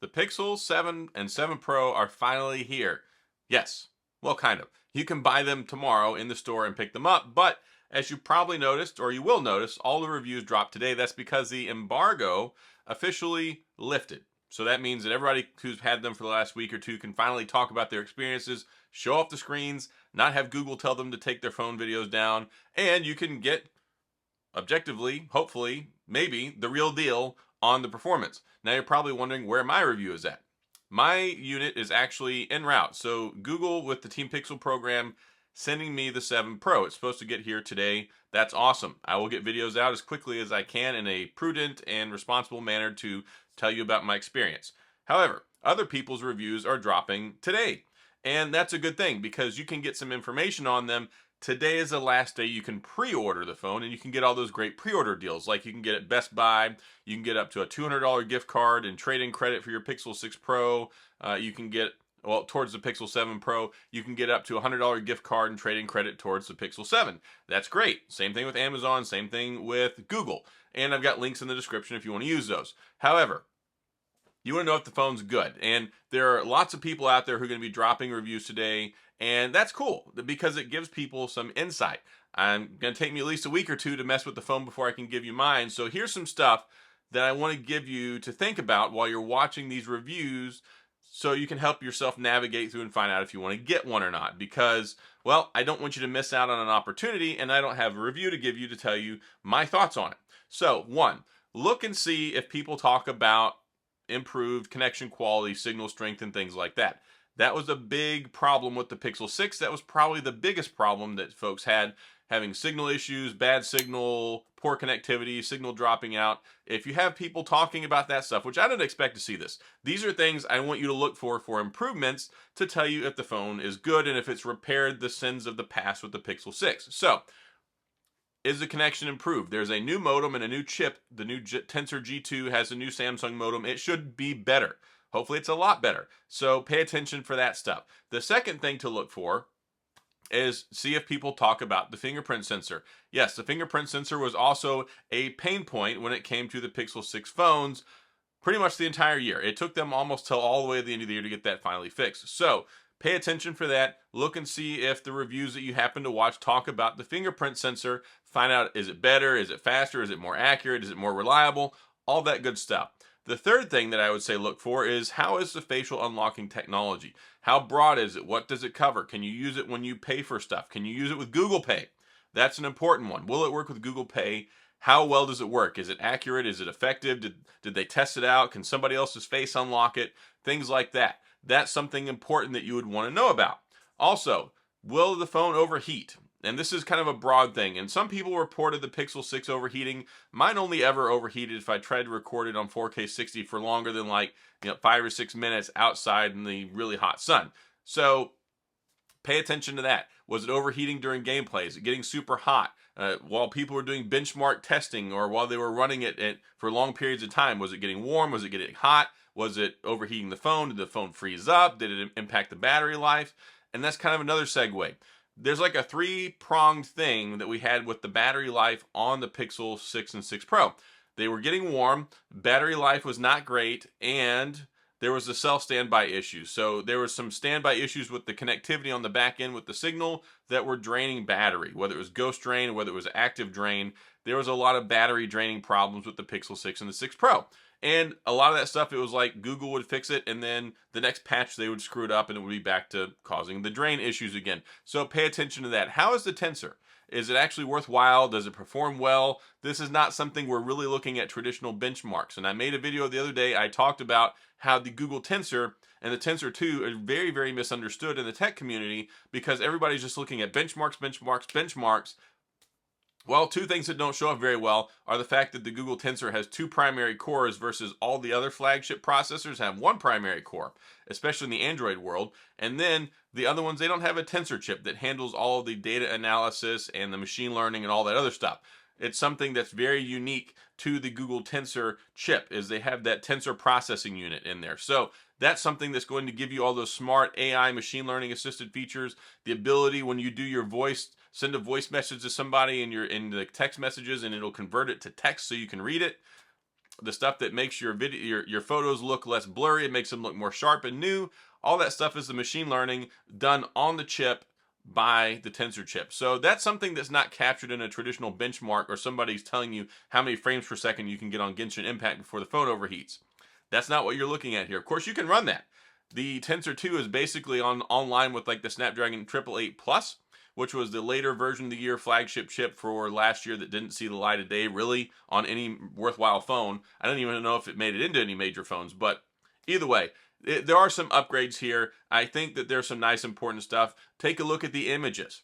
The Pixel 7 and 7 Pro are finally here. Yes, well, kind of. You can buy them tomorrow in the store and pick them up, but as you probably noticed, or you will notice, all the reviews dropped today. That's because the embargo officially lifted. So that means that everybody who's had them for the last week or two can finally talk about their experiences, show off the screens, not have Google tell them to take their phone videos down, and you can get objectively, hopefully, maybe the real deal on the performance. Now you're probably wondering where my review is at. My unit is actually en route. So Google with the Team Pixel program sending me the 7 Pro. It's supposed to get here today. That's awesome. I will get videos out as quickly as I can in a prudent and responsible manner to tell you about my experience. However, other people's reviews are dropping today. And that's a good thing because you can get some information on them. Today is the last day you can pre-order the phone, and you can get all those great pre-order deals. Like you can get at Best Buy, you can get up to a $200 gift card and trade-in credit for your Pixel 6 Pro. You can get, well, towards the Pixel 7 Pro, you can get up to a $100 gift card and trade-in credit towards the Pixel 7. That's great. Same thing with Amazon, same thing with Google. And I've got links in the description if you want to use those. However, you want to know if the phone's good. And there are lots of people out there who are going to be dropping reviews today. And that's cool because it gives people some insight. I'm going to take me at least a week or two to mess with the phone before I can give you mine. So here's some stuff that I want to give you to think about while you're watching these reviews so you can help yourself navigate through and find out if you want to get one or not. Because, well, I don't want you to miss out on an opportunity, and I don't have a review to give you to tell you my thoughts on it. So, one, look and see if people talk about improved connection quality, signal strength, and things like that. That was a big problem with the Pixel 6. That was probably the biggest problem that folks had, having signal issues, bad signal, poor connectivity, signal dropping out. If you have people talking about that stuff, which I don't expect to see this, these are things I want you to look for improvements to tell you if the phone is good and if it's repaired the sins of the past with the Pixel 6. So, is the connection improved? There's a new modem and a new chip. The new Tensor G2 has a new Samsung modem. It should be better. Hopefully it's a lot better. So pay attention for that stuff. The second thing to look for is see if people talk about the fingerprint sensor. Yes, the fingerprint sensor was also a pain point when it came to the Pixel 6 phones pretty much the entire year. It took them almost till all the way to the end of the year to get that finally fixed. So pay attention for that. Look and see if the reviews that you happen to watch talk about the fingerprint sensor. Find out, is it better? Is it faster? Is it more accurate? Is it more reliable? All that good stuff. The third thing that I would say look for is how is the facial unlocking technology? How broad is it? What does it cover? Can you use it when you pay for stuff? Can you use it with Google Pay? That's an important one. Will it work with Google Pay? How well does it work? Is it accurate? Is it effective? Did they test it out? Can somebody else's face unlock it? Things like that. That's something important that you would want to know about. Also, will the phone overheat? And this is kind of a broad thing. And some people reported the Pixel 6 overheating. Mine only ever overheated if I tried to record it on 4K 60 for longer than 5 or 6 minutes outside in the really hot sun. So pay attention to that. Was it overheating during gameplay? Is it getting super hot? While people were doing benchmark testing or while they were running it for long periods of time, was it getting warm? Was it getting hot? Was it overheating the phone? Did the phone freeze up? Did it impact the battery life? And that's kind of another segue. There's like a three-pronged thing that we had with the battery life on the Pixel 6 and 6 Pro. They were getting warm, battery life was not great, and there was a cell standby issue. So there was some standby issues with the connectivity on the back end with the signal that were draining battery, whether it was ghost drain, whether it was active drain. There was a lot of battery draining problems with the Pixel 6 and the 6 Pro. And a lot of that stuff, it was like Google would fix it, and then the next patch they would screw it up, and it would be back to causing the drain issues again. So pay attention to that. How is the Tensor? Is it actually worthwhile? Does it perform well? This is not something we're really looking at traditional benchmarks. And I made a video the other day. I talked about how the Google Tensor and the Tensor 2 are very, very misunderstood in the tech community because everybody's just looking at benchmarks. Well, two things that don't show up very well are the fact that the Google Tensor has 2 primary cores versus all the other flagship processors have 1 primary core, especially in the Android world. And then the other ones, they don't have a Tensor chip that handles all of the data analysis and the machine learning and all that other stuff. It's something that's very unique to the Google Tensor chip, is they have that tensor processing unit in there. So that's something that's going to give you all those smart AI machine learning assisted features, the ability when you do your voice, send a voice message to somebody in the text messages and it'll convert it to text so you can read it. the stuff that makes your video, your photos look less blurry. It makes them look more sharp and new. All that stuff is the machine learning done on the chip by the Tensor chip. So that's something that's not captured in a traditional benchmark, or somebody's telling you how many frames per second you can get on Genshin Impact before the phone overheats. That's not what you're looking at here. Of course, you can run that. The Tensor 2 is basically online with like the Snapdragon 888 Plus, which was the later version of the year flagship chip for last year that didn't see the light of day really on any worthwhile phone. I don't even know if it made it into any major phones, but either way, there are some upgrades here. I think that there's some nice important stuff. Take a look at the images.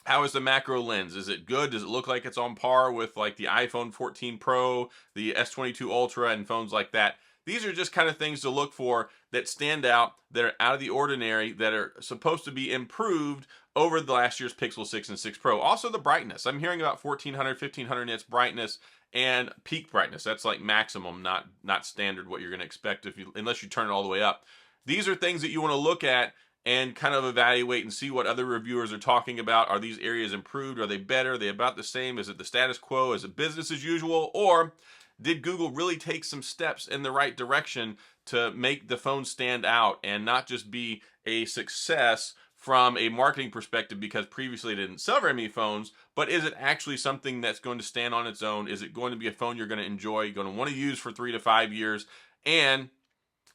How is the macro lens? Is it good? Does it look like it's on par with like the iPhone 14 Pro, the S22 Ultra, and phones like that? These are just kind of things to look for that stand out, that are out of the ordinary, that are supposed to be improved over the last year's Pixel 6 and 6 Pro. Also the brightness. I'm hearing about 1400, 1500 nits brightness and peak brightness. That's like maximum, not standard what you're going to expect unless you turn it all the way up. These are things that you want to look at and kind of evaluate and see what other reviewers are talking about. Are these areas improved? Are they better? Are they about the same? Is it the status quo? Is it business as usual? Or did Google really take some steps in the right direction to make the phone stand out and not just be a success from a marketing perspective because previously it didn't sell very many phones, but is it actually something that's going to stand on its own? Is it going to be a phone you're going to enjoy, you're going to want to use for 3 to 5 years, and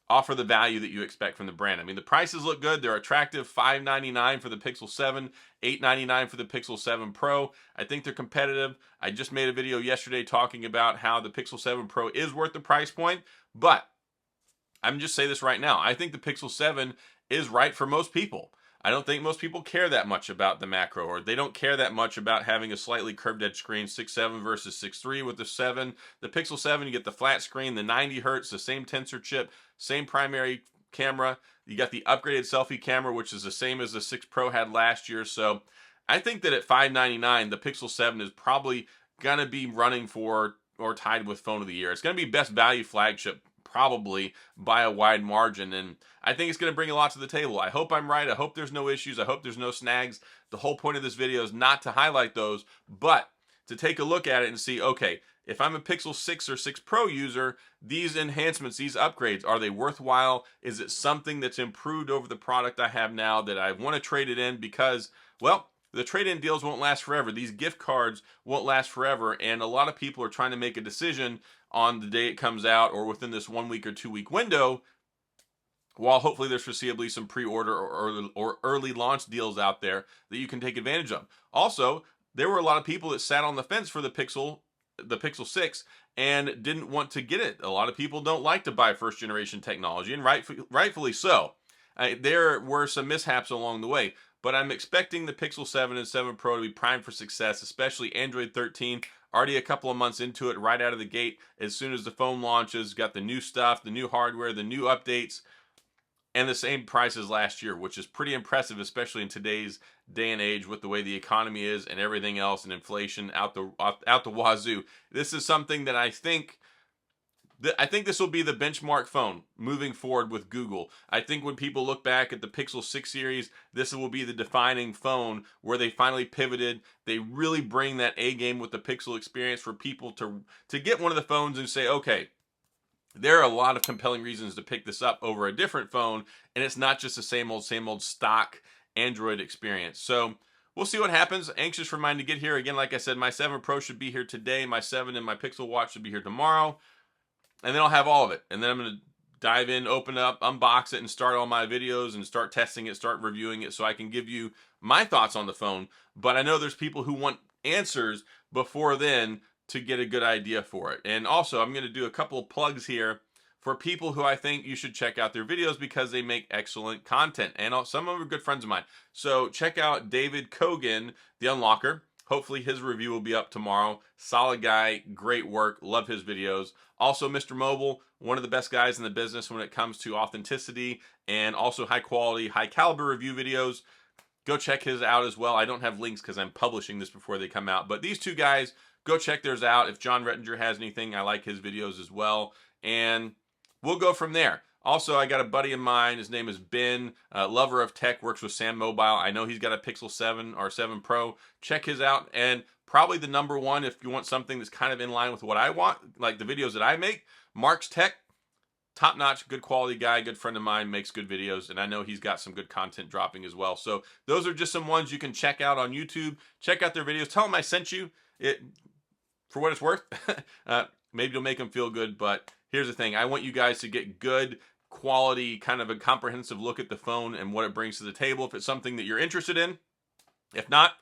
offer the value that you expect from the brand? I mean, the prices look good. They're attractive. $599 for the Pixel 7, $899 for the Pixel 7 Pro. I think they're competitive. I just made a video yesterday talking about how the Pixel 7 Pro is worth the price point, but I'm just say this right now. I think the Pixel 7 is right for most people. I don't think most people care that much about the macro, or they don't care that much about having a slightly curved edge screen, 6.7 versus 6.3 with the 7. The Pixel 7, you get the flat screen, the 90 hertz, the same Tensor chip, same primary camera. You got the upgraded selfie camera, which is the same as the 6 Pro had last year. So I think that at $599, the Pixel 7 is probably going to be running for or tied with phone of the year. It's going to be best value flagship probably by a wide margin, and I think it's going to bring a lot to the table. I hope I'm right. I hope there's no issues. I hope there's no snags. The whole point of this video is not to highlight those, but to take a look at it and see, okay, if I'm a Pixel 6 or 6 Pro user, these enhancements, these upgrades, are they worthwhile? Is it something that's improved over the product I have now that I want to trade it in? Because, well, the trade-in deals won't last forever. These gift cards won't last forever, and a lot of people are trying to make a decision on the day it comes out or within this 1 week or 2 week window, while hopefully there's foreseeably some pre-order or early launch deals out there that you can take advantage of. Also, there were a lot of people that sat on the fence for the Pixel 6 and didn't want to get it. A lot of people don't like to buy first generation technology, and rightfully so. There were some mishaps along the way, but I'm expecting the Pixel 7 and 7 Pro to be primed for success, especially Android 13. Already a couple of months into it, right out of the gate. As soon as the phone launches, got the new stuff, the new hardware, the new updates, and the same price as last year, which is pretty impressive, especially in today's day and age with the way the economy is and everything else, and inflation out the wazoo. This is something that I think this will be the benchmark phone moving forward with Google. I think when people look back at the Pixel 6 series, this will be the defining phone where they finally pivoted. They really bring that A game with the Pixel experience for people to get one of the phones and say, okay, there are a lot of compelling reasons to pick this up over a different phone, and it's not just the same old stock Android experience. So we'll see what happens. Anxious for mine to get here. Again, like I said, my 7 Pro should be here today. My 7 and my Pixel Watch should be here tomorrow. And then I'll have all of it. And then I'm going to dive in, open it up, unbox it, and start all my videos and start testing it, start reviewing it so I can give you my thoughts on the phone. But I know there's people who want answers before then to get a good idea for it. And also, I'm going to do a couple of plugs here for people who I think you should check out their videos because they make excellent content. And some of them are good friends of mine. So check out David Kogan, the Unlocker. Hopefully his review will be up tomorrow. Solid guy, great work, love his videos. Also Mr. Mobile, one of the best guys in the business when it comes to authenticity and also high quality, high caliber review videos. Go check his out as well. I don't have links because I'm publishing this before they come out. But these two guys, go check theirs out. If John Rettinger has anything, I like his videos as well. And we'll go from there. Also, I got a buddy of mine. His name is Ben, lover of tech, works with Sam Mobile. I know he's got a Pixel 7 or 7 Pro. Check his out and Probably the number one, if you want something that's kind of in line with what I want, like the videos that I make, Mark's Tech. Top-notch, good quality guy, good friend of mine, makes good videos, and I know he's got some good content dropping as well. So those are just some ones you can check out on YouTube. Check out their videos. Tell them I sent you. For what it's worth. Maybe it'll make them feel good, but here's the thing. I want you guys to get good quality, kind of a comprehensive look at the phone and what it brings to the table if it's something that you're interested in. If not,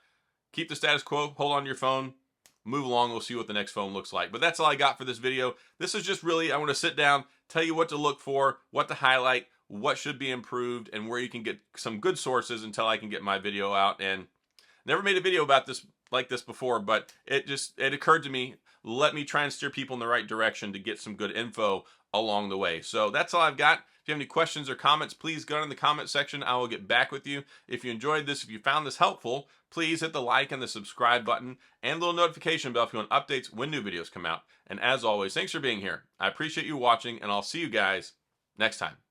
keep the status quo, hold on to your phone, move along, we'll see what the next phone looks like. But that's all I got for this video. This is just really, I want to sit down, tell you what to look for, what to highlight, what should be improved, and where you can get some good sources until I can get my video out. And never made a video about this like this before, but it occurred to me, let me try and steer people in the right direction to get some good info along the way. So that's all I've got. If you have any questions or comments, please go in the comment section. I will get back with you. If you enjoyed this, if you found this helpful, please hit the like and the subscribe button and the little notification bell if you want updates when new videos come out. And as always, thanks for being here. I appreciate you watching, and I'll see you guys next time.